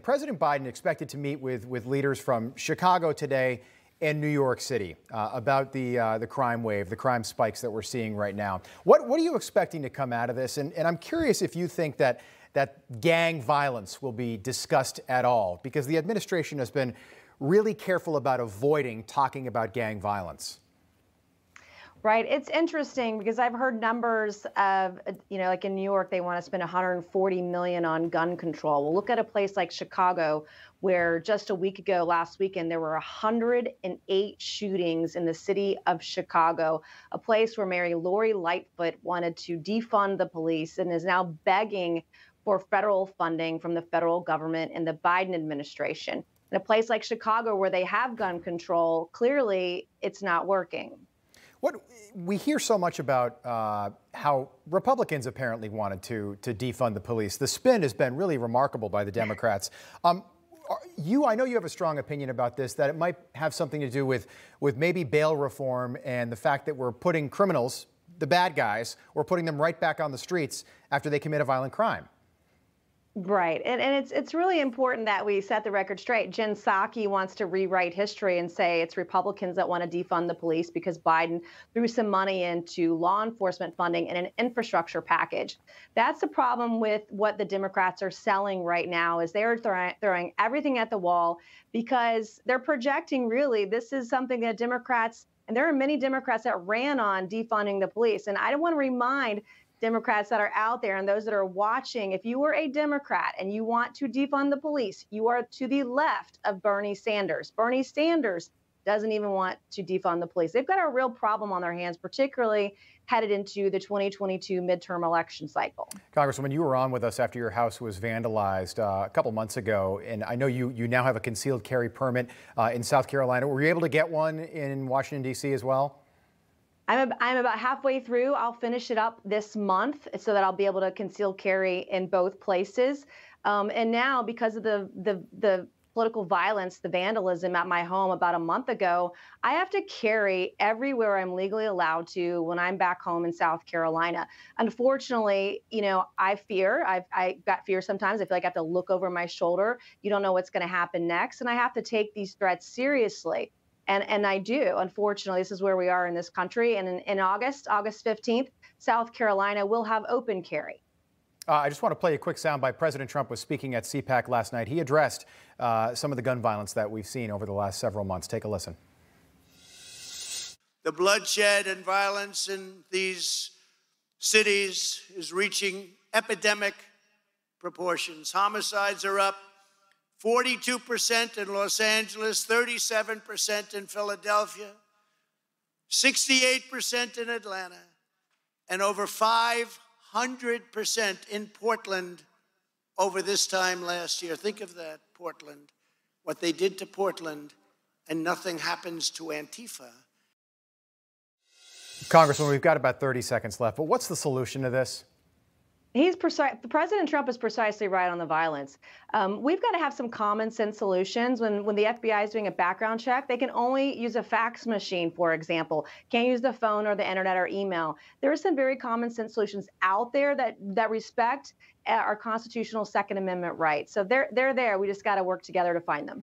President Biden expected to meet with leaders from Chicago today and New York City about the crime wave, the crime spikes that we're seeing right now. What are you expecting to come out of this? And I'm curious if you think that gang violence will be discussed at all, because the administration has been really careful about avoiding talking about gang violence. Right. It's interesting because I've heard numbers of, like in New York, they want to spend $140 million on gun control. Well, look at a place like Chicago, where just a week ago, last weekend, there were 108 shootings in the city of Chicago, a place where Mayor Lori Lightfoot wanted to defund the police and is now begging for federal funding from the federal government and the Biden administration. In a place like Chicago, where they have gun control, clearly it's not working. What we hear so much about how Republicans apparently wanted to defund the police. The spin has been really remarkable by the Democrats. I know you have a strong opinion about this, that it might have something to do with maybe bail reform and the fact that we're putting criminals, the bad guys, we're putting them right back on the streets after they commit a violent crime. Right. And it's really important that we set the record straight. Jen Psaki wants to rewrite history and say it's Republicans that want to defund the police because Biden threw some money into law enforcement funding and an infrastructure package. That's the problem with what the Democrats are selling right now, is they're throwing everything at the wall because they're projecting, really, this is something that Democrats, and there are many Democrats that ran on defunding the police. And I want to remind Democrats that are out there and those that are watching, if you were a Democrat and you want to defund the police, you are to the left of Bernie Sanders. Bernie Sanders doesn't even want to defund the police. They've got a real problem on their hands, particularly headed into the 2022 midterm election cycle. Congresswoman, you were on with us after your house was vandalized a couple months ago, and I know you now have a concealed carry permit in South Carolina. Were you able to get one in Washington, D.C. as well? I'm about halfway through. I'll finish it up this month so that I'll be able to conceal carry in both places. And now, because of the political violence, the vandalism at my home about a month ago, I have to carry everywhere I'm legally allowed to when I'm back home in South Carolina. Unfortunately, I got fear sometimes. I feel like I have to look over my shoulder. You don't know what's going to happen next. And I have to take these threats seriously. And I do. Unfortunately, this is where we are in this country. And in August 15th, South Carolina will have open carry. I just want to play a quick soundbite. President Trump was speaking at CPAC last night. He addressed some of the gun violence that we've seen over the last several months. Take a listen. The bloodshed and violence in these cities is reaching epidemic proportions. Homicides are up 42% in Los Angeles, 37% in Philadelphia, 68% in Atlanta, and over 500% in Portland over this time last year. Think of that, Portland, what they did to Portland, and nothing happens to Antifa. Congressman, we've got about 30 seconds left, but what's the solution to this? President Trump is precisely right on the violence. We've got to have some common sense solutions. When the FBI is doing a background check, they can only use a fax machine, for example. Can't use the phone or the internet or email. There are some very common sense solutions out there that respect our constitutional Second Amendment rights. So they're there. We just got to work together to find them.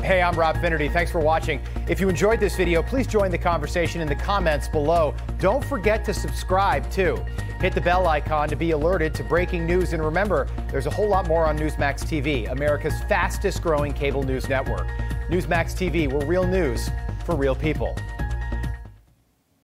Hey, I'm Rob Finnerty. Thanks for watching. If you enjoyed this video, please join the conversation in the comments below. Don't forget to subscribe, too. Hit the bell icon to be alerted to breaking news. And remember, there's a whole lot more on Newsmax TV, America's fastest growing cable news network. Newsmax TV, where real news for real people.